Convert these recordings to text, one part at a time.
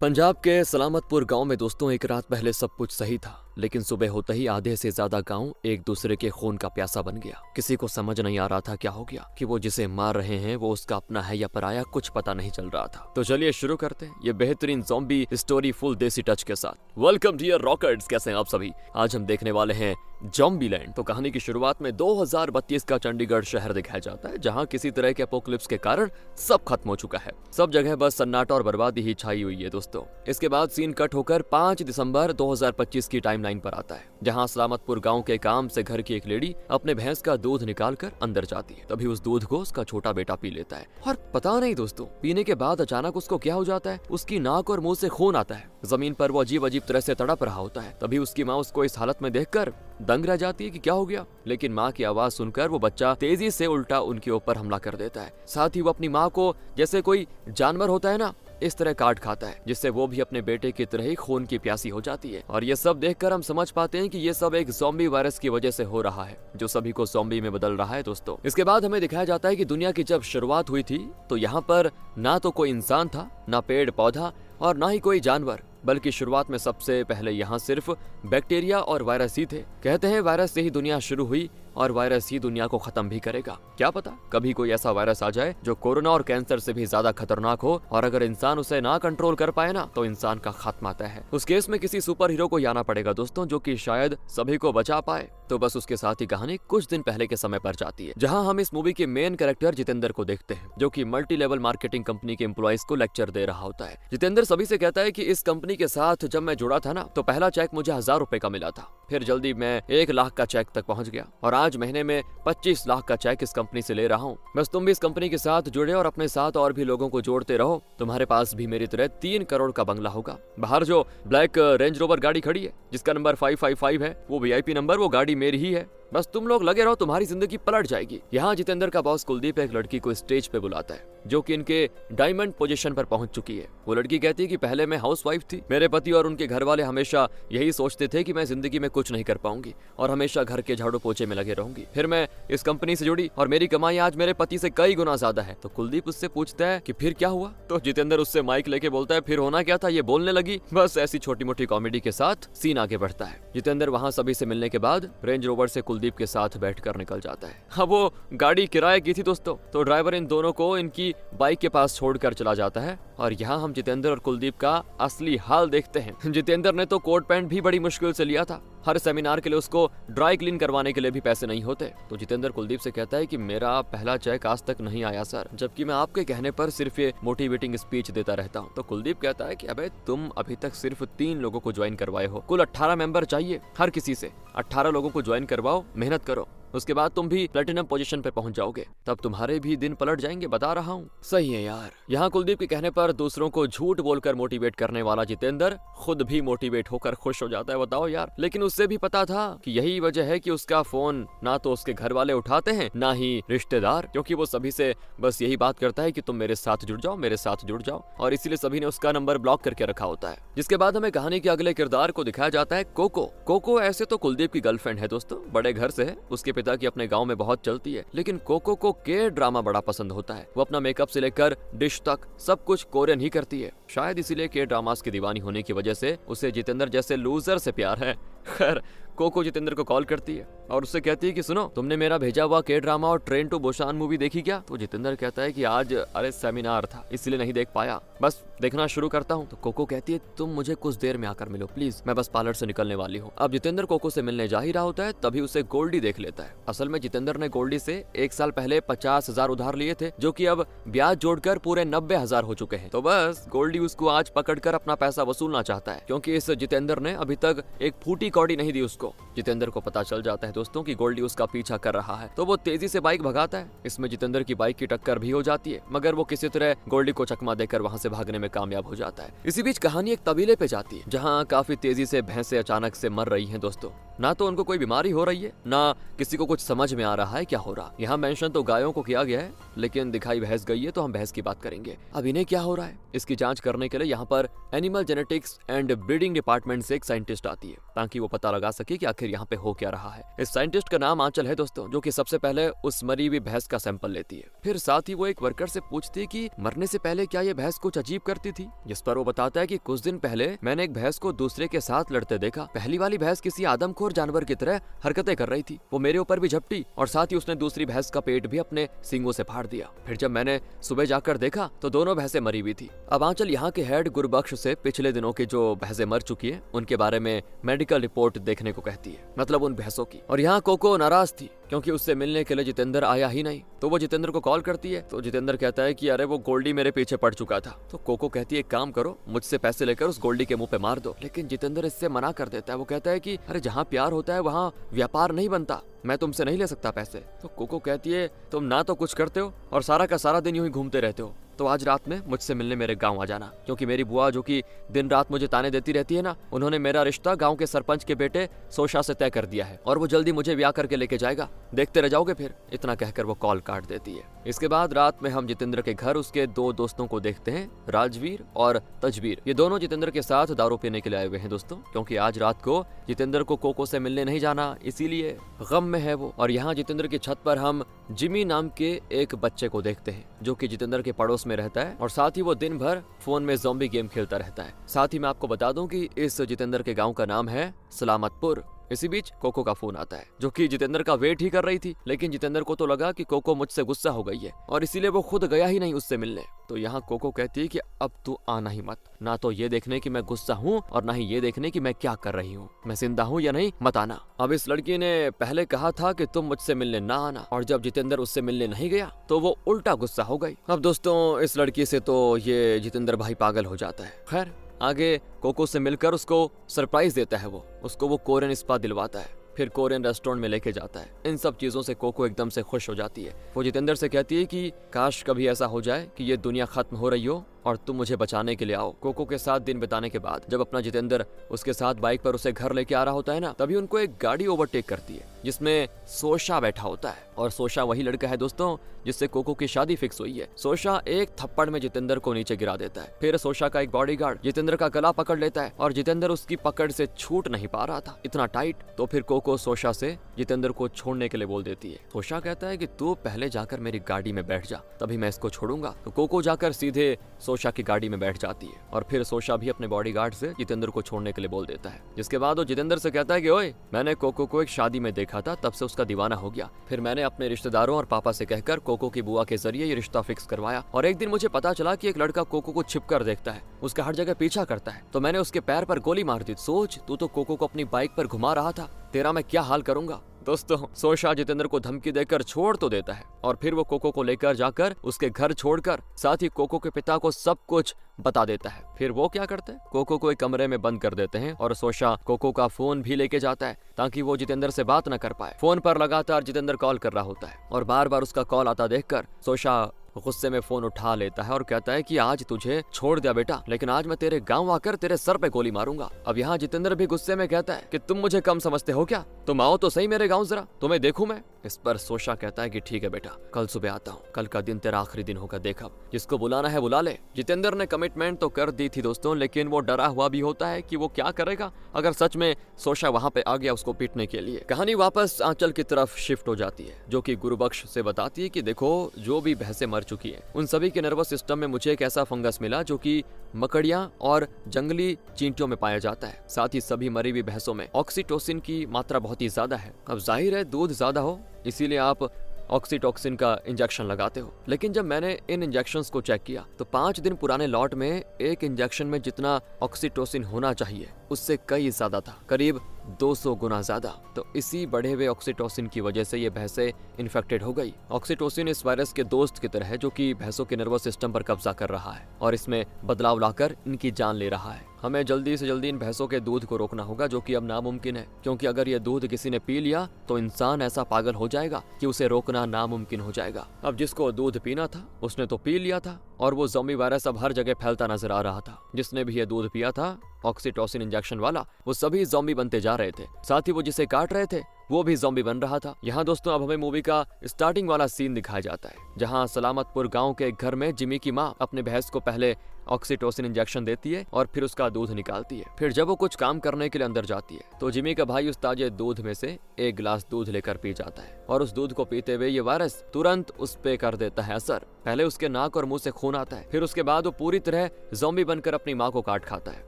पंजाब के सलामतपुर गांव में दोस्तों एक रात पहले सब कुछ सही था, लेकिन सुबह होते ही आधे से ज्यादा गांव एक दूसरे के खून का प्यासा बन गया। किसी को समझ नहीं आ रहा था क्या हो गया, कि वो जिसे मार रहे हैं वो उसका अपना है या पराया, कुछ पता नहीं चल रहा था। तो चलिए शुरू करते हैं ये बेहतरीन ज़ॉम्बी स्टोरी फुल देसी टच के साथ। वेलकम डियर रॉकेट्स, कैसे हैं आप सभी। आज हम देखने वाले हैं ज़ॉम्बीलैंड। तो कहानी की शुरुआत में 2032 का चंडीगढ़ शहर दिखाया जाता है, जहां किसी तरह के एपोकलिप्स के कारण सब खत्म हो चुका है। सब जगह बस सन्नाटा और बर्बादी ही छाई हुई है दोस्तों। इसके बाद सीन कट होकर 5 दिसंबर 2025 की टाइमलाइन पर आता है, जहां सलामतपुर गांव के काम से घर की एक लेडी अपने भैंस का दूध निकालकर अंदर जाती है। तभी उस दूध को उसका छोटा बेटा पी लेता है और पता नहीं दोस्तों, पीने के बाद अचानक उसको क्या हो जाता है, उसकी नाक और मुंह से खून आता है। जमीन पर वो अजीब अजीब तरह से तड़प रहा होता है। तभी उसकी माँ उसको इस हालत में देखकर दंग रह जाती है कि क्या हो गया। लेकिन माँ की आवाज सुनकर वो बच्चा तेजी से उल्टा उनके ऊपर हमला कर देता है। साथ ही वो अपनी माँ को जैसे कोई जानवर होता है ना, इस तरह काट खाता है, जिससे वो भी अपने बेटे की तरह ही खून की प्यासी हो जाती है। और ये सब देखकर हम समझ पाते हैं कि ये सब एक ज़ॉम्बी वायरस की वजह से हो रहा है, जो सभी को ज़ॉम्बी में बदल रहा है दोस्तों। इसके बाद हमें दिखाया जाता है कि दुनिया की जब शुरुआत हुई थी तो यहाँ पर ना तो कोई इंसान था, ना पेड़ पौधा और ना ही कोई जानवर, बल्कि शुरुआत में सबसे पहले यहाँ सिर्फ बैक्टीरिया और वायरस ही थे। कहते हैं वायरस से ही दुनिया शुरू हुई और वायरस ही दुनिया को खत्म भी करेगा। क्या पता कभी कोई ऐसा वायरस आ जाए जो कोरोना और कैंसर से भी ज्यादा खतरनाक हो, और अगर इंसान उसे ना कंट्रोल कर पाए ना, तो इंसान का खात्मा तय है। उस केस में किसी सुपर हीरो को आना पड़ेगा दोस्तों, जो कि शायद सभी को बचा पाए। तो बस उसके साथ ही कहानी कुछ दिन पहले के समय पर जाती है, जहां हम इस मूवी के मेन कैरेक्टर जितेंद्र को देखते हैं, जो कि मल्टी लेवल मार्केटिंग कंपनी के एम्प्लॉइज को लेक्चर दे रहा होता है। जितेंद्र सभी से कहता है कि इस कंपनी के साथ जब मैं जुड़ा था ना, तो पहला चेक मुझे 1000 रुपए का मिला था, फिर जल्दी मैं 1 लाख का चेक तक पहुंच गया, और आज महीने में 25 लाख का चेक इस कंपनी से ले रहा हूँ। बस तुम भी इस कंपनी के साथ जुड़े और अपने साथ और भी लोगों को जोड़ते रहो। तुम्हारे पास भी मेरी तरह 3 करोड़ का बंगला होगा। बाहर जो ब्लैक रेंज रोवर गाड़ी खड़ी है, जिसका नंबर 555 है, वो VIP नंबर, वो गाड़ी मेरी ही है। बस तुम लोग लगे रहो, तुम्हारी जिंदगी पलट जाएगी। यहाँ जितेंद्र का बॉस कुलदीप एक लड़की को स्टेज पे बुलाता है, जो कि इनके डायमंड पोजीशन पर पहुंच चुकी है। वो लड़की कहती है कि पहले मैं हाउसवाइफ थी, मेरे पति और उनके घर वाले हमेशा यही सोचते थे कि मैं जिंदगी में कुछ नहीं कर पाऊंगी और हमेशा घर के झाड़ू पोछे में लगे रहूंगी। फिर मैं इस कंपनी से जुड़ी और मेरी कमाई आज मेरे पति से कई गुना ज्यादा है। तो कुलदीप उससे पूछता है कि फिर क्या हुआ। तो जितेंद्र उससे माइक लेके बोलता है, फिर होना क्या था, ये बोलने लगी। बस ऐसी छोटी मोटी कॉमेडी के साथ सीन आगे बढ़ता है। जितेंद्र वहाँ सभी से मिलने के बाद रेंज रोवर से कुलदीप के साथ कर निकल जाता है। हाँ, वो गाड़ी किराए की थी दोस्तों, तो ड्राइवर इन दोनों को इनकी बाइक के पास छोड़कर चला जाता है। और यहाँ हम जितेंद्र और कुलदीप का असली हाल देखते हैं। जितेंद्र ने तो कोट पैंट भी बड़ी मुश्किल से लिया था, हर सेमिनार के लिए उसको ड्राई क्लीन करवाने के लिए भी पैसे नहीं होते। तो जितेंद्र कुलदीप से कहता है कि मेरा पहला चेक आज तक नहीं आया सर, जबकि मैं आपके कहने पर सिर्फ ये मोटिवेटिंग स्पीच देता रहता हूँ। तो कुलदीप कहता है कि अबे तुम अभी तक सिर्फ 3 लोगों को ज्वाइन करवाए हो, कुल 18 मेंबर चाहिए। हर किसी से 18 लोगों को ज्वाइन करवाओ, मेहनत करो, उसके बाद तुम भी प्लेटिनम पोजीशन पे पहुंच जाओगे, तब तुम्हारे भी दिन पलट जाएंगे, बता रहा हूँ। सही है यार। यहाँ कुलदीप के कहने पर दूसरों को झूठ बोलकर मोटिवेट करने वाला जितेंद्र खुद भी मोटिवेट होकर खुश हो जाता है, बताओ यार। लेकिन उससे भी पता था कि यही वजह है कि उसका फोन ना तो उसके घर वाले उठाते हैं, ना ही रिश्तेदार, क्योंकि वो सभी से बस यही बात करता है कि तुम मेरे साथ जुड़ जाओ, मेरे साथ जुड़ जाओ, और इसीलिए सभी ने उसका नंबर ब्लॉक करके रखा होता है। जिसके बाद हमें कहानी के अगले किरदार को दिखाया जाता है, कोको। कोको ऐसे तो कुलदीप की गर्लफ्रेंड है दोस्तों, बड़े घर से है, उसके पिता की अपने गाँव में बहुत चलती है। लेकिन कोको को के ड्रामा बड़ा पसंद होता है। वो अपना मेकअप से लेकर डिश तक सब कुछ कोरियन ही करती है। शायद इसीलिए के ड्रामास की दीवानी होने की वजह से उसे जितेंद्र जैसे लूजर से प्यार है। खैर, कोको जितेंद्र को कॉल करती है और उससे कहती है कि सुनो, तुमने मेरा भेजा हुआ के ड्रामा और ट्रेन टू बुसान मूवी देखी क्या। तो जितेंद्र कहता है कि आज सेमिनार था, इसलिए नहीं देख पाया, बस देखना शुरू करता हूँ। तो कोको कहती है तुम मुझे कुछ देर में आकर मिलो प्लीज, मैं बस पार्लर से निकलने वाली हूँ। अब जितेंद्र कोको से मिलने जा ही रहा होता है, तभी उसे गोल्डी देख लेता है। असल में जितेंद्र ने गोल्डी से 1 साल पहले 50,000 उधार लिए थे, जो कि अब ब्याज जोड़कर पूरे 90,000 हो चुके हैं। तो बस गोल्डी उसको आज पकड़कर अपना पैसा वसूलना चाहता है, क्योंकि इस जितेंद्र ने अभी तक एक फूटी कौड़ी नहीं दी उसको। जितेंद्र को पता चल जाता है दोस्तों कि गोल्डी उसका पीछा कर रहा है, तो वो तेजी से बाइक भगाता है। इसमें जितेंद्र की बाइक की टक्कर भी हो जाती है, मगर वो किसी तरह गोल्डी को चकमा देकर वहां से भागने में कामयाब हो जाता है। इसी बीच कहानी एक तबीले पे जाती है, जहां काफी तेजी से भैंसें अचानक से मर रही हैं दोस्तों। ना तो उनको कोई बीमारी हो रही है, ना किसी को कुछ समझ में आ रहा है क्या हो रहा। यहाँ मेंशन तो गायों को किया गया है, लेकिन दिखाई भैंस गई है, तो हम भैंस की बात करेंगे। अब इन्हें क्या हो रहा है, इसकी जांच करने के लिए यहाँ पर animal genetics and breeding department से एक साइंटिस्ट आती है, ताकि वो पता लगा सके कि आखिर यहाँ पे हो क्या रहा है। इस साइंटिस्ट का नाम आंचल है दोस्तों, जो कि सबसे पहले उस मरी हुई भैंस का सैंपल लेती है। फिर साथ ही वो एक वर्कर से पूछती है कि मरने से पहले क्या ये भैंस कुछ अजीब करती थी, जिस पर वो बताता है कि कुछ दिन पहले मैंने एक भैंस को दूसरे के साथ लड़ते देखा। पहली वाली भैंस किसी आदमखोर जानवर की तरह हरकतें कर रही थी, वो मेरे ऊपर भी झपटी और साथ ही उसने दूसरी भैंस का पेट भी अपने सींगों से फाड़ दिया। फिर जब मैंने सुबह जाकर देखा तो दोनों भैंसें मरी हुई थी। अब आंचल यहाँ के हेड गुरबख्श से पिछले दिनों की जो भैंसें मर चुकी है उनके बारे में मेडिकल रिपोर्ट देखने को कहती है, मतलब उन भैंसों की। और यहाँ कोको नाराज थी क्योंकि उससे मिलने के लिए जितेंद्र आया ही नहीं। तो वो जितेंद्र को कॉल करती है, तो जितेंद्र कहता है कि अरे वो गोल्डी मेरे पीछे पड़ चुका था। तो कोको कहती है एक काम करो, मुझसे पैसे लेकर उस गोल्डी के मुंह पे मार दो। लेकिन जितेंद्र इससे मना कर देता है। वो कहता है कि अरे जहाँ प्यार होता है वहाँ व्यापार नहीं बनता, मैं तुमसे नहीं ले सकता पैसे। तो कोको कहती है तुम ना तो कुछ करते हो और सारा का सारा दिन यूं ही घूमते रहते हो, तो आज रात में मुझसे मिलने मेरे गांव आ जाना, क्योंकि मेरी बुआ जो कि दिन रात मुझे ताने देती रहती है ना, उन्होंने मेरा रिश्ता गांव के सरपंच के बेटे सोशा से तय कर दिया है और वो जल्दी मुझे ब्याह करके लेके जाएगा, देखते रह जाओगे फिर। इतना कहकर वो कॉल काट देती है। इसके बाद रात में हम जितेंद्र के घर उसके दो दोस्तों को देखते हैं, राजवीर और तजवीर। ये दोनों जितेंद्र के साथ दारू पीने के लिए आए हुए हैं दोस्तों, क्योंकि आज रात को जितेंद्र को कोको से मिलने नहीं जाना, इसीलिए गम में है वो। और यहाँ जितेंद्र की छत पर हम जिमी नाम के एक बच्चे को देखते हैं, जो कि जितेंद्र के पड़ोस में रहता है और साथ ही वो दिन भर फोन में ज़ॉम्बी गेम खेलता रहता है। साथ ही मैं आपको बता दूं कि इस जितेंद्र के गांव का नाम है सलामतपुर। इसी बीच कोको का फोन आता है, जो कि जितेंद्र का वेट ही कर रही थी, लेकिन जितेंद्र को तो लगा कि कोको मुझसे गुस्सा हो गई है और इसीलिए वो खुद गया ही नहीं उससे मिलने। तो यहाँ कोको कहती है कि अब तू आना ही मत, ना तो ये देखने की मैं गुस्सा हूँ और ना ही ये देखने की मैं क्या कर रही हूँ, मैं जिंदा हूँ या नहीं मत आना। अब इस लड़की ने पहले कहा था कि तुम मुझसे मिलने ना आना, और जब जितेंद्र उससे मिलने नहीं गया तो वो उल्टा गुस्सा हो गई। अब दोस्तों इस लड़की से तो ये जितेंद्र भाई पागल हो जाता है। खैर आगे कोको से मिलकर उसको सरप्राइज देता है, वो उसको वो कोरियन स्पा दिलवाता है, फिर कोरियन रेस्टोरेंट में लेके जाता है। इन सब चीजों से कोको एकदम से खुश हो जाती है। वो जितेंद्र से कहती है कि काश कभी ऐसा हो जाए कि ये दुनिया खत्म हो रही हो और तुम मुझे बचाने के लिए आओ। कोको के साथ दिन बिताने के बाद जब अपना जितेंद्र उसके साथ बाइक पर उसे घर लेके आ रहा होता है ना, तभी उनको एक गाड़ी ओवरटेक करती है जिसमें सोशा बैठा होता है। और सोशा वही लड़का है दोस्तों जिससे कोको की शादी फिक्स हुई है। सोशा एक थप्पड़ में जितेंद्र को नीचे गिरा देता है। फिर सोशा का एक बॉडीगार्ड जितेंद्र का गला पकड़ लेता है और जितेंद्र उसकी पकड़ से छूट नहीं पा रहा था, इतना टाइट। तो फिर कोको सोशा से जितेंद्र को छोड़ने के लिए बोल देती है। सोशा कहता है कि तू पहले जाकर मेरी गाड़ी में बैठ जा, तभी मैं इसको छोड़ूंगा। तो कोको जाकर सीधे सोशा की गाड़ी में बैठ जाती है और फिर सोशा भी अपने बॉडीगार्ड से जितेंद्र को छोड़ने के लिए बोल देता है। जिसके बाद वो जितेंद्र से कहता है कि ओए, मैंने कोको को एक शादी में देखा था, तब से उसका दीवाना हो गया। फिर मैंने अपने रिश्तेदारों और पापा से कहकर कोको की बुआ के जरिए ये रिश्ता फिक्स करवाया। और एक दिन मुझे पता चला कि एक लड़का कोको को छिपकर देखता है, उसका हर जगह पीछा करता है, तो मैंने उसके पैर पर गोली मार दी। सोच, तू तो कोको को अपनी बाइक पर घुमा रहा था, तेरा मैं क्या हाल करूंगा। दोस्तों सोशा जितेंद्र को धमकी देकर छोड़ तो देता है और फिर वो कोको को लेकर जाकर उसके घर छोड़कर साथ ही कोको के पिता को सब कुछ बता देता है। फिर वो क्या करते हैं, कोको को एक कमरे में बंद कर देते हैं और सोशा कोको का फोन भी लेके जाता है ताकि वो जितेंद्र से बात न कर पाए। फोन पर लगातार जितेंद्र कॉल कर रहा होता है और बार बार उसका कॉल आता देखकर सोशा गुस्से में फोन उठा लेता है और कहता है कि आज तुझे छोड़ दिया बेटा, लेकिन आज मैं तेरे गांव आकर तेरे सर पे गोली मारूंगा। अब यहाँ जितेंद्र भी गुस्से में कहता है कि तुम मुझे कम समझते हो क्या, तुम आओ तो सही मेरे गांव, जरा तुम्हें देखूं मैं। इस पर सोशा कहता है कि ठीक है बेटा, कल सुबह आता हूँ, कल का दिन तेरा आखिरी दिन होगा, देख अब जिसको बुलाना है बुला ले। जितेंद्र ने कमिटमेंट तो कर दी थी दोस्तों, लेकिन वो डरा हुआ भी होता है कि वो क्या करेगा अगर सच में सोशा वहाँ पे आ गया उसको पीटने के लिए। कहानी वापस आंचल की तरफ शिफ्ट हो जाती है, जो कि गुरुबख्श से बताती है कि देखो जो भी भैंसें मर चुकी है उन सभी के नर्वस सिस्टम में मुझे एक ऐसा फंगस मिला जो कि मकड़ियां और जंगली चींटियों में पाया जाता है। साथ ही सभी मरी हुई भैंसों में ऑक्सीटोसिन की मात्रा बहुत ही ज्यादा है। अब जाहिर है दूध ज्यादा हो इसीलिए आप ऑक्सीटोक्सिन का इंजेक्शन लगाते हो, लेकिन जब मैंने इन इंजेक्शंस को चेक किया तो 5 दिन पुराने लॉट में एक इंजेक्शन में जितना ऑक्सीटोसिन होना चाहिए उससे कई ज्यादा था, करीब 200 गुना ज्यादा। तो इसी बढ़े हुए ऑक्सीटोसिन की वजह से ये भैंसें इन्फेक्टेड हो गई। ऑक्सीटोसिन इस वायरस के दोस्त की तरह है जो कि भैंसों के नर्वस सिस्टम पर कब्जा कर रहा है और इसमें बदलाव लाकर इनकी जान ले रहा है। हमें जल्दी से जल्दी इन भैंसों के दूध को रोकना होगा, जो कि अब नामुमकिन है, क्योंकि अगर ये दूध किसी ने पी लिया तो इंसान ऐसा पागल हो जाएगा कि उसे रोकना नामुमकिन हो जाएगा। अब जिसको दूध पीना था उसने तो पी लिया था और वो ज़ॉम्बी वायरस अब हर जगह फैलता नजर आ रहा था। जिसने भी ये दूध पिया था ऑक्सीटोसिन इंजेक्शन वाला, वो सभी ज़ॉम्बी बनते जा रहे थे। साथ ही वो जिसे काट रहे थे वो भी ज़ॉम्बी बन रहा था। यहाँ दोस्तों अब हमें मूवी का स्टार्टिंग वाला सीन दिखाया जाता है, जहाँ सलामतपुर गांव के एक घर में जिमी की माँ अपने भैंस को पहले ऑक्सीटोसिन इंजेक्शन देती है और फिर उसका दूध निकालती है। फिर जब वो कुछ काम करने के लिए अंदर जाती है तो जिमी का भाई उस ताजे दूध में से एक गिलास दूध लेकर पी जाता है और उस दूध को पीते हुए ये वायरस तुरंत उस पे कर देता है असर। पहले उसके नाक और मुंह से खून आता है, फिर उसके बाद वो पूरी तरह ज़ॉम्बी बनकर अपनी माँ को काट खाता है।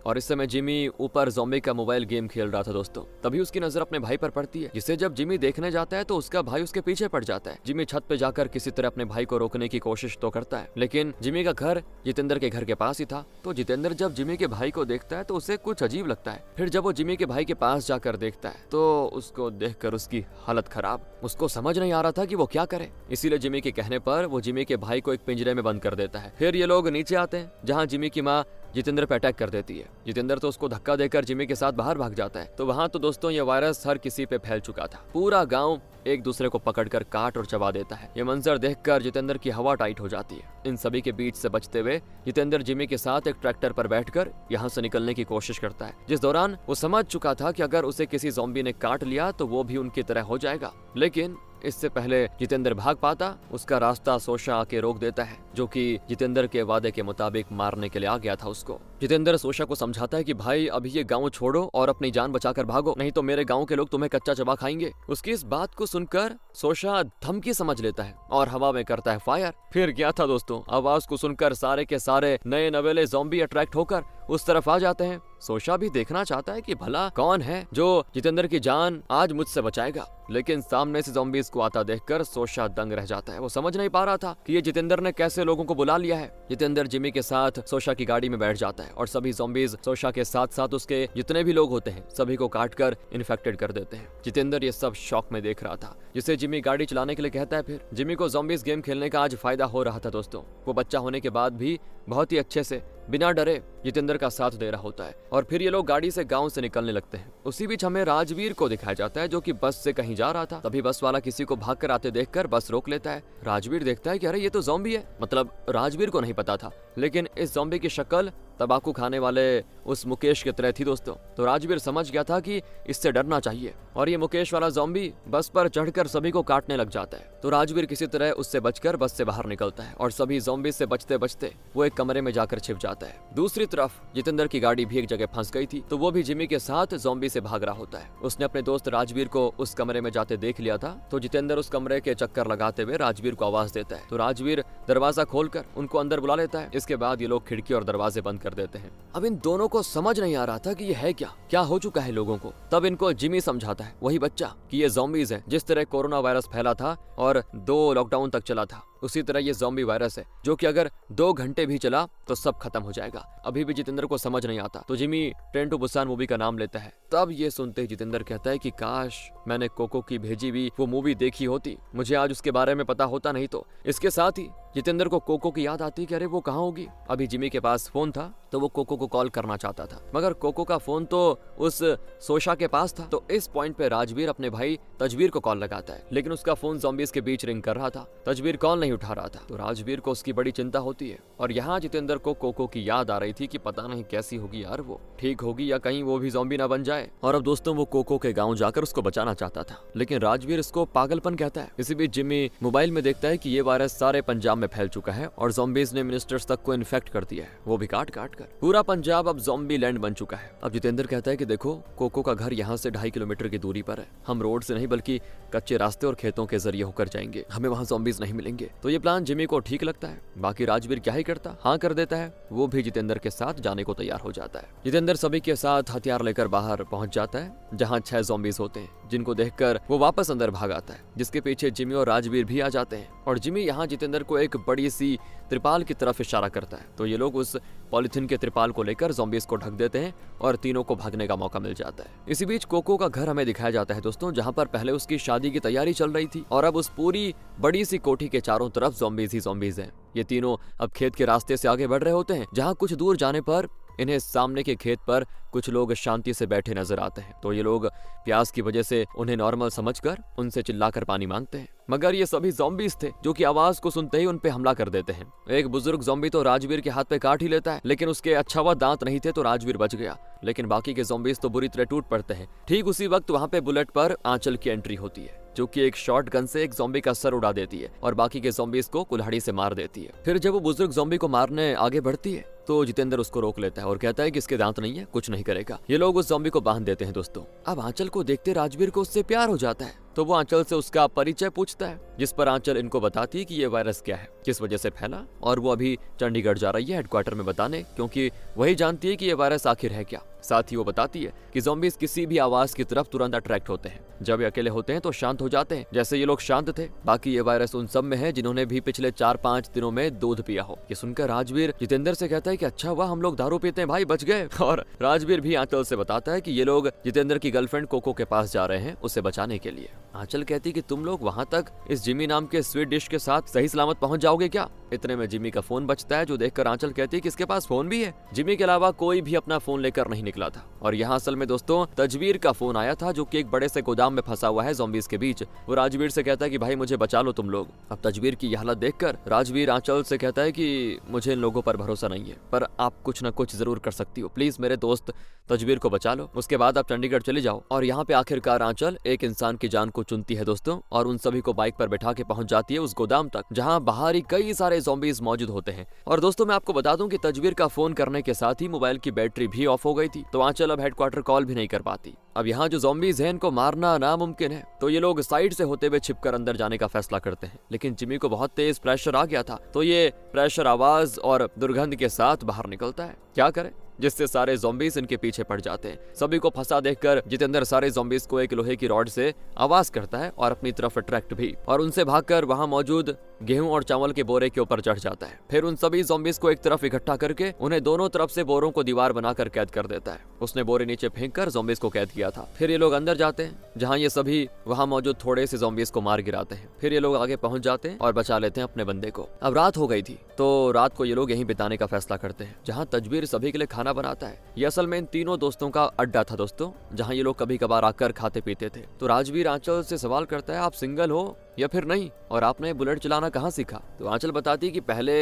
और इस समय जिमी ऊपर ज़ॉम्बी का मोबाइल गेम खेल रहा था दोस्तों। तभी उसकी नजर अपने भाई पर पड़ती है, जिसे जब जिमी देखने जाता है तो उसका भाई उसके पीछे पड़ जाता है। जिमी छत पे जाकर किसी तरह अपने भाई को रोकने की कोशिश तो करता है, लेकिन जिमी का घर जितेंद्र के घर के पास ही था। तो जितेंद्र जब जिमी के भाई को देखता है तो उसे कुछ अजीब लगता है। फिर जब वो जिमी के भाई के पास जाकर देखता है तो उसको देखकर उसकी हालत खराब। उसको समझ नहीं आ रहा था कि वो क्या करे, इसीलिए जिमी के कहने पर वो जिमी के भाई को एक पिंजरे में बंद कर देता है। फिर ये लोग नीचे आते हैं, जहाँ जिमी की माँ जितेंद्र पे अटैक कर देती है। जितेंद्र तो उसको धक्का देकर जिमी के साथ बाहर भाग जाता है। तो वहाँ तो दोस्तों ये वायरस हर किसी पे फैल चुका था। पूरा गांव एक दूसरे को पकड़कर काट और चबा देता है। ये मंजर देखकर जितेंद्र की हवा टाइट हो जाती है। इन सभी के बीच से बचते हुए जितेंद्र जिमी के साथ एक ट्रैक्टर पर बैठकर यहाँ से निकलने की कोशिश करता है, जिस दौरान वो समझ चुका था कि अगर उसे किसी ज़ॉम्बी ने काट लिया तो वो भी उनकी तरह हो जाएगा। लेकिन इससे पहले जितेंद्र भाग पाता, उसका रास्ता सोशा आके रोक देता है, जो कि जितेंद्र के वादे के मुताबिक मारने के लिए आ गया था उसको। जितेंद्र सोशा को समझाता है कि भाई अभी ये गांव छोड़ो और अपनी जान बचाकर भागो, नहीं तो मेरे गांव के लोग तुम्हें कच्चा चबा खाएंगे। उसकी इस बात को सुनकर सोशा धमकी समझ लेता है और हवा में करता है फायर। फिर क्या था दोस्तों, आवाज को सुनकर सारे के सारे नए नवेले ज़ॉम्बी अट्रैक्ट होकर उस तरफ आ जाते हैं। सोशा भी देखना चाहता है कि भला कौन है जो जितेंद्र की जान आज मुझसे बचाएगा, लेकिन सामने से ज़ॉम्बीज़ को आता देखकर सोशा दंग रह जाता है। वो समझ नहीं पा रहा था कि ये जितेंद्र ने कैसे लोगों को बुला लिया है। जितेंद्र जिमी के साथ सोशा की गाड़ी में बैठ जाता है और सभी ज़ॉम्बीज़ सोशा के साथ साथ उसके जितने भी लोग होते हैं सभी को काटकर इन्फेक्टेड कर देते हैं। जितेंद्र ये सब शौक में देख रहा था, जिसे जिमी गाड़ी चलाने के लिए कहता है। फिर जिमी को ज़ॉम्बीज़ गेम खेलने का आज फायदा हो रहा था दोस्तों। वो बच्चा होने के बाद भी बहुत ही अच्छे से बिना डरे जितेंद्र का साथ दे रहा होता है। और फिर ये लोग गाड़ी से गांव से निकलने लगते हैं। उसी बीच हमें राजवीर को दिखाया जाता है, जो कि बस से कहीं जा रहा था। तभी बस वाला किसी को भागकर आते देखकर बस रोक लेता है। राजवीर देखता है कि अरे ये तो ज़ॉम्बी है। मतलब राजवीर को नहीं पता था, लेकिन इस ज़ॉम्बी की शक्ल तंबाकू खाने वाले उस मुकेश की तरह थी दोस्तों। तो राजवीर समझ गया था कि इससे डरना चाहिए और ये मुकेश वाला ज़ॉम्बी बस पर चढ़कर सभी को काटने लग जाता है। तो राजवीर किसी तरह उससे बचकर बस से बाहर निकलता है और सभी ज़ॉम्बी से बचते बचते वो एक कमरे में जाकर छिप जाता है। दूसरी तरफ जितेंद्र की गाड़ी भी एक जगह फंस गई थी, तो वो भी जिमी के साथ ज़ॉम्बी से भाग रहा होता है। उसने अपने दोस्त राजवीर को उस कमरे में जाते देख लिया था, तो जितेंद्र उस कमरे के चक्कर लगाते हुए राजवीर को आवाज देता है। तो राजवीर दरवाजा खोलकर उनको अंदर बुला लेता है। इसके बाद ये लोग खिड़की और दरवाजे बंद कर देते हैं। अब इन दोनों को समझ नहीं आ रहा था कि ये है क्या हो चुका है लोगों को। तब इनको जिमी समझाता है, वही बच्चा, कि ये ज़ॉम्बीज़ हैं। जिस तरह कोरोना वायरस फैला था और 2 लॉकडाउन तक चला था, उसी तरह ये ज़ॉम्बी वायरस है, जो कि अगर 2 घंटे भी चला तो सब खत्म हो जाएगा। अभी भी जितेंद्र को समझ नहीं आता, तो Jimmy Train to Busan movie का नाम लेता है। तब ये सुनते ही जितेंद्र कहता है कि काश मैंने कोको की भेजी हुई वो मूवी देखी होती, मुझे आज उसके बारे में पता होता। नहीं तो इसके साथ ही जितेंद्र को कोको की याद आती कि अरे वो कहाँ होगी। अभी जिमी के पास फोन था तो वो कोको को कॉल करना चाहता था, मगर कोको का फोन तो उस सोशा के पास था। तो इस पॉइंट पे राजवीर अपने भाई तजवीर को कॉल लगाता है, लेकिन उसका फोन ज़ॉम्बीज के बीच रिंग कर रहा था। तजवीर कॉल नहीं उठा रहा था, तो राजवीर को उसकी बड़ी चिंता होती है। और यहाँ जितेंद्र को कोको की याद आ रही थी कि पता नहीं कैसी होगी यार, वो ठीक होगी या कहीं वो भी ज़ॉम्बी ना बन जाए। और अब दोस्तों वो कोको के गाँव जाकर उसको बचाना चाहता था, लेकिन राजवीर इसको पागलपन कहता है। इसी बीच जिमी मोबाइल में देखता है कि ये वायरस सारे पंजाब में फैल चुका है और ज़ॉम्बीज ने मिनिस्टर्स तक को इन्फेक्ट कर दिया है, वो भी काट काट कर। पूरा पंजाब अब ज़ॉम्बी लैंड बन चुका है। अब जितेंद्र कहता है कि देखो कोको का घर यहाँ से 2.5 किलोमीटर की दूरी पर है। हम रोड से नहीं बल्कि कच्चे रास्ते और खेतों के जरिए होकर जाएंगे, हमें वहाँ ज़ॉम्बीज नहीं मिलेंगे। तो ये प्लान जिमी को ठीक लगता है। बाकी राजवीर क्या ही करता, हाँ कर देता है। वो भी जितेंद्र के साथ जाने को तैयार हो जाता है। जितेंद्र सभी के साथ हथियार लेकर बाहर पहुंच जाता है, जहाँ 6 ज़ॉम्बीज होते हैं, जिनको देखकर वो वापस अंदर भाग आता है, जिसके पीछे जिमी और राजवीर भी आ जाते हैं। और जिमी यहाँ जितेंद्र को एक बड़ी सी त्रिपाल की तरफ इशारा करता है, तो ये लोग उस पॉलिथीन के त्रिपाल को लेकर ज़ॉम्बीज को ढक देते हैं और तीनों को भागने का मौका मिल जाता है। इसी बीच कोको का घर हमें दिखाया जाता है दोस्तों, जहाँ पर पहले उसकी शादी की तैयारी चल रही थी और अब उस पूरी बड़ी सी कोठी के चारों तरफ ज़ॉम्बीज ही ज़ॉम्बीज हैं। ये तीनों अब खेत के रास्ते से आगे बढ़ रहे होते हैं, जहाँ कुछ दूर जाने पर इन्हें सामने के खेत पर कुछ लोग शांति से बैठे नजर आते हैं, तो ये लोग प्यास की वजह से उन्हें नॉर्मल समझकर उनसे चिल्लाकर पानी मांगते हैं। मगर ये सभी ज़ॉम्बीज थे जो कि आवाज को सुनते ही उन पे हमला कर देते हैं। एक बुजुर्ग ज़ॉम्बी तो राजवीर के हाथ पे काट ही लेता है, लेकिन उसके अच्छा हुआ दांत नहीं थे तो राजवीर बच गया, लेकिन बाकी के ज़ॉम्बीज तो बुरी तरह टूट पड़ते हैं। ठीक उसी वक्त वहाँ पे बुलेट पर आंचल की एंट्री होती है, जो कि एक शॉट गन से एक ज़ॉम्बी का सर उड़ा देती है और बाकी के ज़ॉम्बीज को कुल्हाड़ी से मार देती है। फिर जब वो बुजुर्ग ज़ॉम्बी को मारने आगे बढ़ती है तो जितेंद्र उसको रोक लेता है और कहता है कि इसके दांत नहीं है, कुछ नहीं करेगा। ये लोग उस ज़ॉम्बी को बांध देते हैं दोस्तों। अब आंचल को देखते राजवीर को उससे प्यार हो जाता है, तो वो आंचल से उसका परिचय पूछता है, जिस पर आंचल इनको बताती है कि ये वायरस क्या है, किस वजह से फैला, और वो अभी चंडीगढ़ जा रही है हेडक्वार्टर में बताने, क्योंकि वही जानती है कि ये वायरस आखिर है क्या। साथ ही वो बताती है कि ज़ॉम्बीज किसी भी आवाज की तरफ तुरंत अट्रैक्ट होते हैं, जब ये अकेले होते हैं तो शांत हो जाते हैं, जैसे ये लोग शांत थे। बाकी ये वायरस उन सब में है जिन्होंने भी पिछले 4-5 दिनों में दूध पिया हो। ये सुनकर राजवीर जितेंद्र से कहता है कि अच्छा हुआ हम लोग दारू पीते हैं भाई, बच गए। और राजवीर भी आंचल से बताता है कि ये लोग जितेंद्र की गर्लफ्रेंड कोको के पास जा रहे हैं उसे बचाने के लिए। आंचल कहती है कि तुम लोग वहां तक इस जिमी नाम के स्वीट डिश के साथ सही सलामत पहुंच जाओगे क्या? इतने में जिमी का फोन बजता है, जो देखकर आंचल कहती है कि इसके पास फोन भी है। जिमी के अलावा कोई भी अपना फोन लेकर नहीं निकला था, और यहाँ असल में दोस्तों तजवीर का फोन आया था, जो कि एक बड़े से गोदाम में फंसा हुआ है ज़ॉम्बीज के बीच। वो राजवीर से कहता है कि भाई मुझे बचा लो तुम लोग। अब तजवीर की हालत देखकर राजवीर आंचल से कहता है कि मुझे इन लोगों पर भरोसा नहीं है, पर आप कुछ न कुछ जरूर कर सकती हो, प्लीज मेरे दोस्त तजवीर को बचा लो, उसके बाद आप चंडीगढ़ चले जाओ। और यहाँ पे आखिरकार आंचल एक इंसान की जान को चुनती है दोस्तों, और उन सभी को बाइक पर बैठा के पहुंच जाती है उस गोदाम तक, जहाँ बाहर ही कई सारे ज़ॉम्बीज मौजूद होते हैं। और दोस्तों मैं आपको बता दूं कि तजवीर का फोन करने के साथ ही मोबाइल की बैटरी भी ऑफ हो गई थी, तो आंचल अब हेडक्वार्टर कॉल भी नहीं कर पाती। अब यहाँ जो ज़ॉम्बीज हैं इनको मारना नामुमकिन है, तो ये लोग साइड से होते हुए छिपकर अंदर जाने का फैसला करते हैं, लेकिन जिमी को बहुत तेज प्रेशर आ गया था, तो ये प्रेशर आवाज और दुर्गंध के साथ बाहर निकलता है। क्या करे, जिससे सारे ज़ॉम्बीज इनके पीछे पड़ जाते हैं। सभी को फंसा देखकर जितेंद्र सारे ज़ॉम्बीज को एक लोहे की रॉड से आवाज करता है और अपनी तरफ अट्रैक्ट भी, और उनसे भागकर वहां मौजूद गेहूं और चावल के बोरे के ऊपर चढ़ जाता है। फिर उन सभी ज़ॉम्बीज को एक तरफ इकट्ठा करके उन्हें दोनों तरफ से बोरों को दीवार बनाकर कैद कर देता है। उसने बोरे नीचे फेंककर ज़ॉम्बीज को कैद किया था। फिर ये लोग अंदर जाते हैं, जहाँ ये सभी वहाँ मौजूद थोड़े से ज़ॉम्बीज को मार गिराते हैं। फिर ये लोग आगे पहुंच जाते हैं और बचा लेते हैं अपने बंदे को। अब रात हो गई थी, तो रात को ये लोग यहीं बिताने का फैसला करते हैं, जहाँ तजवीर सभी के लिए खाना बनाता है। ये असल में इन तीनों दोस्तों का अड्डा था दोस्तों, जहाँ ये लोग कभी कभार आकर खाते पीते थे। तो राजवीर आंचल से सवाल करता है, आप सिंगल हो या फिर नहीं, और आपने बुलेट चलाना कहाँ सीखा? तो आंचल बताती है कि पहले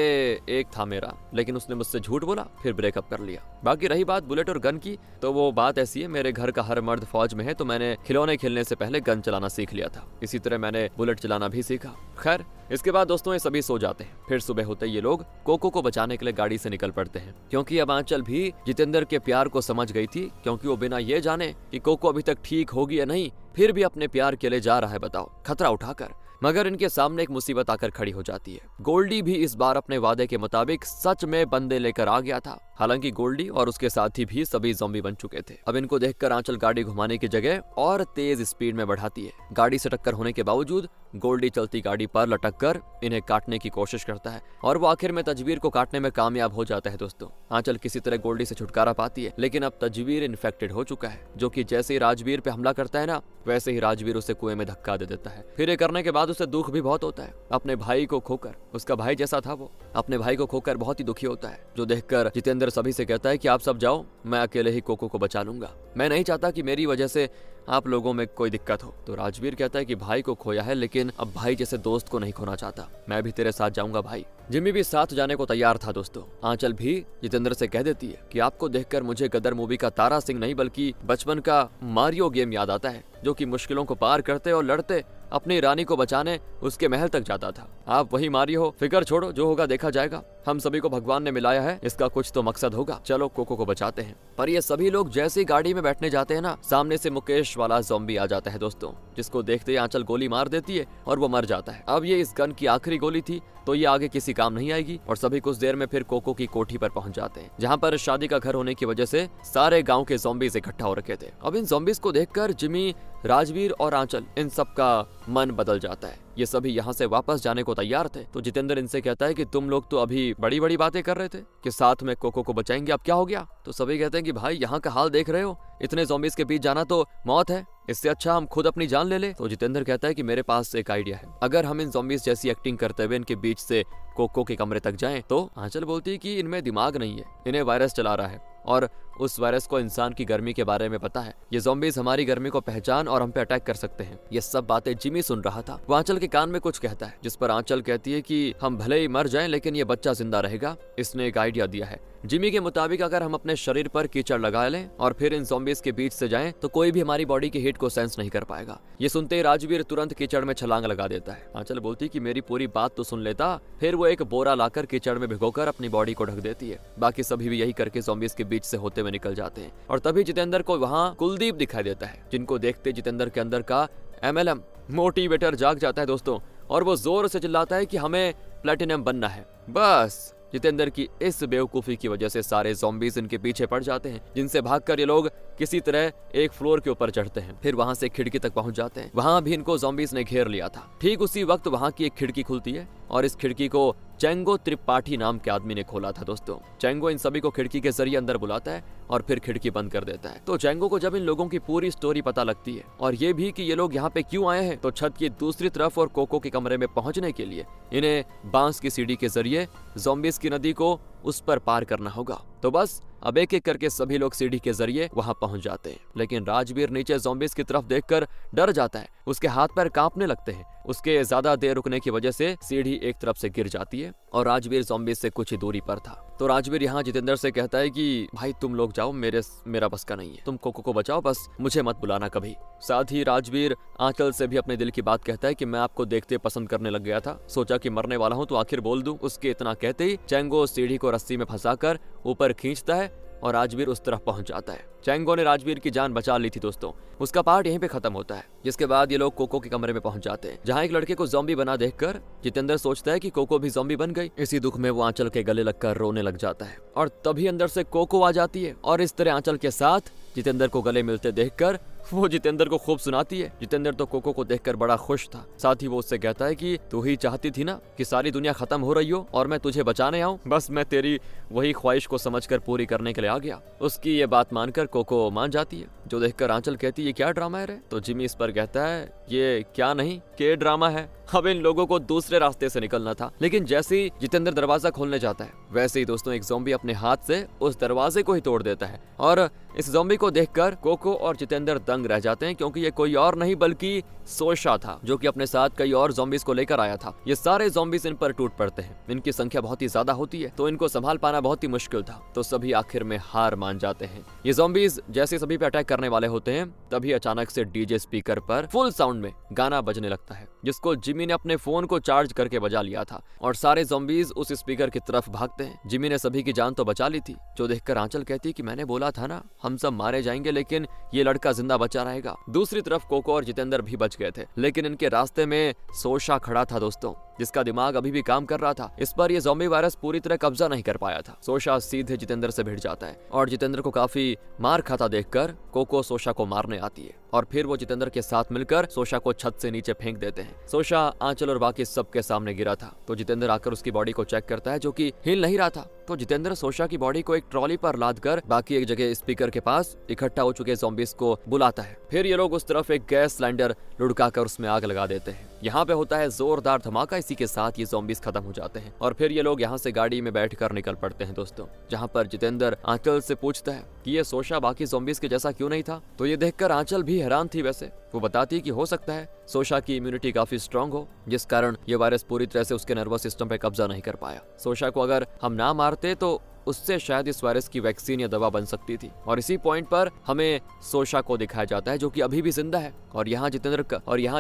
एक था मेरा, लेकिन उसने मुझसे झूठ बोला, फिर ब्रेकअप कर लिया। बाकी रही बात बुलेट और गन की, तो वो बात ऐसी है, मेरे घर का हर मर्द फौज में है, तो मैंने खिलौने खेलने से पहले गन चलाना सीख लिया था, इसी तरह मैंने बुलेट चलाना भी सीखा। खैर इसके बाद दोस्तों ये सभी सो जाते हैं। फिर सुबह होते ये लोग कोको को बचाने के लिए गाड़ी से निकल पड़ते हैं, क्योंकि अब आंचल भी जितेंद्र के प्यार को समझ गई थी, क्योंकि वो बिना ये जाने कि कोको अभी तक ठीक होगी या नहीं, फिर भी अपने प्यार के लिए जा रहा है, बताओ, खतरा उठाकर। मगर इनके सामने एक मुसीबत आकर खड़ी हो जाती है। गोल्डी भी इस बार अपने वादे के मुताबिक सच में बंदे लेकर आ गया था। हालांकि गोल्डी और उसके साथी भी सभी ज़ॉम्बी बन चुके थे। अब इनको देखकर आंचल गाड़ी घुमाने की जगह और तेज स्पीड में बढ़ाती है। गाड़ी से टक्कर होने के बावजूद गोल्डी चलती गाड़ी पर लटक कर इन्हें काटने की कोशिश करता है, और वो आखिर में तजवीर को काटने में कामयाब हो जाता है दोस्तों। आंचल किसी तरह गोल्डी से छुटकारा पाती है, लेकिन अब तजवीर इन्फेक्टेड हो चुका है, जो कि जैसे ही राजवीर पे हमला करता है ना, वैसे ही राजवीर उसे कुएं में धक्का दे देता है। फिर ये करने के बाद उसे दुख भी बहुत होता है, अपने भाई को खोकर। उसका भाई जैसा था वो, अपने भाई को खोकर बहुत ही दुखी होता है, जो देखकर जितेंद्र सभी से कहता है कि आप सब जाओ, मैं अकेले ही कोको को बचा लूंगा, मैं नहीं चाहता कि मेरी वजह से आप लोगों में कोई दिक्कत हो। तो राजवीर कहता है कि भाई को खोया है, लेकिन अब भाई जैसे दोस्त को नहीं खोना चाहता, मैं भी तेरे साथ जाऊंगा भाई। जिमी भी साथ जाने को तैयार था दोस्तों। आंचल भी जितेंद्र से कह देती है कि आपको देखकर मुझे गदर मूवी का तारा सिंह नहीं बल्कि बचपन का मारियो गेम याद आता है, जो कि मुश्किलों को पार करते और लड़ते अपनी रानी को बचाने उसके महल तक जाता था। आप वही मारियो हो, फिक्र छोड़ो, जो होगा देखा जाएगा, हम सभी को भगवान ने मिलाया है, इसका कुछ तो मकसद होगा, चलो कोको को बचाते हैं। पर ये सभी लोग जैसे ही गाड़ी में बैठने जाते हैं ना, सामने से मुकेश वाला ज़ॉम्बी आ जाता है दोस्तों, जिसको देखते ही आंचल गोली मार देती है और वो मर जाता है। अब ये इस गन की आखिरी गोली थी, तो ये आगे किसी काम नहीं आएगी, और सभी कुछ देर में फिर कोको की कोठी पर पहुंच जाते हैं, जहां पर शादी का घर होने की वजह से सारे गांव के ज़ॉम्बीज इकट्ठा हो रखे थे। अब इन ज़ॉम्बीज को देखकर जिमी, राजवीर और आंचल इन सब का मन बदल जाता है। ये सभी यहाँ से वापस जाने को तैयार थे, तो जितेंद्र इनसे कहता है कि तुम लोग तो अभी बड़ी बड़ी बातें कर रहे थे कि साथ में कोको को बचाएंगे, अब क्या हो गया? तो सभी कहते हैं कि भाई यहाँ का हाल देख रहे हो, इतने ज़ॉम्बीज के बीच जाना तो मौत है, इससे अच्छा हम खुद अपनी जान ले ले। तो जितेंद्र कहता है कि मेरे पास एक आइडिया है, अगर हम इन ज़ॉम्बीज जैसी एक्टिंग करते हुए इनके बीच से कोको के कमरे तक जाएं, तो आंचल बोलती है कि इनमें दिमाग नहीं है, इन्हें वायरस चला रहा है, और उस वायरस को इंसान की गर्मी के बारे में पता है। ये ज़ॉम्बीज हमारी गर्मी को पहचान और हम पे अटैक कर सकते हैं। ये सब बातें जिमी सुन रहा था। वो आंचल के कान में कुछ कहता है, जिस पर आंचल कहती है कि हम भले ही मर जाएं लेकिन ये बच्चा जिंदा रहेगा। इसने एक आइडिया दिया है। जिमी के मुताबिक अगर हम अपने शरीर पर कीचड़ लगा लें और फिर इन ज़ॉम्बीज के बीच से जाएं तो कोई भी हमारी बॉडी की हीट को सेंस नहीं कर पाएगा। ये सुनते ही राजवीर तुरंत कीचड़ में छलांग लगा देता है। आंचल बोलती कि मेरी पूरी बात तो सुन लेता। फिर वो एक बोरा लाकर कीचड़ में भिगोकर अपनी बॉडी को ढक देती है। बाकी सभी भी यही करके ज़ॉम्बीज के बीच से होते हुए निकल जाते हैं। और तभी जितेंद्र को वहाँ कुलदीप दिखाई देता है, जिनको देखते जितेंद्र के अंदर का MLM मोटिवेटर जाग जाता है दोस्तों, और वो जोर से चिल्लाता है कि हमें प्लेटिनम बनना है। बस जितेंद्र की इस बेवकूफी की वजह से सारे ज़ॉम्बीज इनके पीछे पड़ जाते हैं, जिनसे भागकर ये लोग किसी तरह एक फ्लोर के ऊपर चढ़ते हैं। फिर वहां से खिड़की तक पहुंच जाते हैं। वहां भी इनको ज़ॉम्बीज ने घेर लिया था। ठीक उसी वक्त वहां की एक खिड़की खुलती है और इस खिड़की को चेंगो त्रिपाठी नाम के आदमी ने खोला था दोस्तों। चेंगो इन सभी को खिड़की के जरिए अंदर बुलाता है और फिर खिड़की बंद कर देता है। तो चेंगो को जब इन लोगों की पूरी स्टोरी पता लगती है और ये भी कि ये लोग यहाँ पे क्यों आए हैं, तो छत की दूसरी तरफ और कोको के कमरे में पहुंचने के लिए इन्हें बांस की सीढ़ी के जरिए ज़ॉम्बीज की नदी को उस पर पार करना होगा। तो बस अब एक एक करके सभी लोग सीढ़ी के जरिए वहां पहुंच जाते हैं। लेकिन राजवीर नीचे ज़ॉम्बीज की तरफ देखकर डर जाता है। उसके हाथ पैर कांपने लगते हैं। उसके ज्यादा देर रुकने की वजह से सीढ़ी एक तरफ से गिर जाती है और राजवीर ज़ॉम्बीज से कुछ ही दूरी पर था। तो राजवीर यहाँ जितेंद्र से कहता है कि भाई तुम लोग जाओ, मेरा बस का नहीं है, तुम कोको को बचाओ, बस मुझे मत बुलाना कभी। साथ ही राजवीर आंचल से भी अपने दिल की बात कहता है कि मैं आपको देखते पसंद करने लग गया था, सोचा कि मरने वाला हूँ तो आखिर बोल दूं। उसके इतना कहते ही चेंगो सीढ़ी को रस्सी में फंसाकर ऊपर खींचता है और राजवीर उस तरफ पहुंच जाता है। चेंगो ने राजवीर की जान बचा ली थी दोस्तों। उसका पार्ट यहीं पे खत्म होता है, जिसके बाद ये लोग कोको के कमरे में पहुंच जाते हैं, जहां एक लड़के को ज़ॉम्बी बना देखकर जितेंद्र सोचता है कि कोको भी ज़ॉम्बी बन गई। इसी दुख में वो आंचल के गले लगकर रोने लग जाता है और तभी अंदर से कोको आ जाती है और इस तरह आंचल के साथ जितेंद्र को गले मिलते देखकर वो जितेंद्र को खूब सुनाती है। जितेंद्र तो कोको को देखकर बड़ा खुश था। साथ ही वो उससे कहता है कि तू ही चाहती थी ना कि सारी दुनिया खत्म हो रही हो और मैं तुझे बचाने आऊं, बस मैं तेरी वही ख्वाहिश को समझकर पूरी करने के लिए आ गया। उसकी ये बात मानकर कोको मान जाती है, जो देखकर आंचल कहती है ये क्या ड्रामा है रे? तो जिमी इस पर कहता है ये क्या नहीं के ड्रामा है। अब इन लोगों को दूसरे रास्ते से निकलना था, लेकिन जैसे ही जितेंद्र दरवाजा खोलने जाता है वैसे ही दोस्तों एक ज़ॉम्बी अपने हाथ से उस दरवाजे को ही तोड़ देता है और इस ज़ॉम्बी को देखकर कोको और जितेंद्र दंग रह जाते हैं, क्योंकि ये कोई और नहीं बल्कि सोशा था, जो कि अपने साथ कई और ज़ॉम्बीज को लेकर आया था। ये सारे ज़ॉम्बीज इन पर टूट पड़ते हैं। इनकी संख्या बहुत ही ज्यादा होती है तो इनको संभाल पाना बहुत ही मुश्किल था। तो सभी आखिर में हार मान जाते हैं। ये ज़ॉम्बीज जैसे सभी पे अटैक करने वाले होते हैं तभी अचानक से डीजे स्पीकर पर फुल साउंड में गाना बजने लगता है, जिसको जिमी ने अपने फोन को चार्ज करके बजा लिया था और सारे ज़ॉम्बीज उस स्पीकर की तरफ भागते हैं। जिमी ने सभी की जान तो बचा ली थी, जो देखकर आंचल कहती कि मैंने बोला था ना हम सब मारे जाएंगे लेकिन ये लड़का जिंदा बचा रहेगा। दूसरी तरफ कोको और जितेंद्र भी बच गए थे, लेकिन इनके रास्ते में सोशा खड़ा था दोस्तों, जिसका दिमाग अभी भी काम कर रहा था। इस पर यह ज़ॉम्बी वायरस पूरी तरह कब्जा नहीं कर पाया था। सोशा सीधे जितेंद्र से भिड़ जाता है और जितेंद्र को काफी मार खाता देखकर कोको सोशा को मारने आती है और फिर वो जितेंद्र के साथ मिलकर सोशा को छत से नीचे फेंक देते हैं। सोशा आंचल और बाकी सबके सामने गिरा था तो जितेंद्र आकर उसकी बॉडी को चेक करता है, जो कि हिल नहीं रहा था। तो जितेंद्र सोशा की बॉडी को एक ट्रॉली पर लादकर बाकी एक जगह स्पीकर के पास इकट्ठा हो चुके ज़ॉम्बीज को बुलाता है। फिर ये लोग उस तरफ एक गैस सिलेंडर लुढ़काकर उसमें आग लगा देते हैं। यहाँ पे होता है जोरदार धमाका। इसी के साथ ये ज़ॉम्बीज खत्म हो जाते हैं और फिर ये लोग यहाँ से गाड़ी में बैठकर निकल पड़ते हैं दोस्तों, जहाँ पर जितेंद्र आंचल से पूछता है कि ये सोशा बाकी ज़ॉम्बीज के जैसा क्यों नहीं था। तो ये देखकर आंचल भी हैरान थी। वैसे वो बताती है कि हो सकता है सोशा की इम्यूनिटी काफी स्ट्रांग हो, जिस कारण ये वायरस पूरी तरह से उसके नर्वस सिस्टम पे कब्जा नहीं कर पाया। सोशा को अगर हम ना मारते तो उससे शायद इस वायरस की वैक्सीन या दवा बन सकती थी। और इसी पॉइंट पर हमें सोशा को दिखाया जाता है, जो कि अभी भी जिंदा है। और यहाँ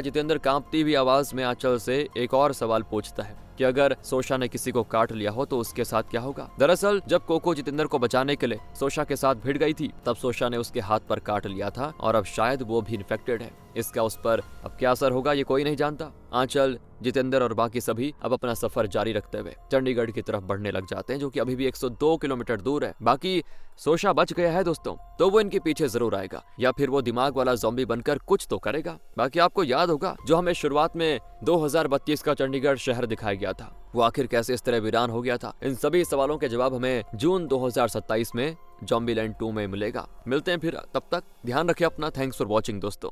जितेंद्र कांपती हुई आवाज में आंचल से एक और सवाल पूछता है कि अगर सोशा ने किसी को काट लिया हो तो उसके साथ क्या होगा। दरअसल जब कोको जितेंद्र को बचाने के लिए सोशा के साथ भिड़ गई थी तब सोशा ने उसके हाथ पर काट लिया था और अब शायद वो भी इन्फेक्टेड है। इसका उस पर अब क्या असर होगा ये कोई नहीं जानता। आंचल, जितेंद्र और बाकी सभी अब अपना सफर जारी रखते हुए चंडीगढ़ की तरफ बढ़ने लग जाते हैं, जो कि अभी भी 102 किलोमीटर दूर है। बाकी सोशा बच गया है दोस्तों, तो वो इनके पीछे जरूर आएगा या फिर वो दिमाग वाला ज़ॉम्बी बनकर कुछ तो करेगा। बाकी आपको याद होगा जो हमें शुरुआत में 2032 का चंडीगढ़ शहर दिखाया गया था, वो आखिर कैसे इस तरह वीरान हो गया था। इन सभी सवालों के जवाब हमें जून 2027 में ज़ॉम्बीलैंड 2 में मिलेगा। मिलते हैं फिर, तब तक ध्यान रखें अपना। थैंक्स फॉर वॉचिंग दोस्तों।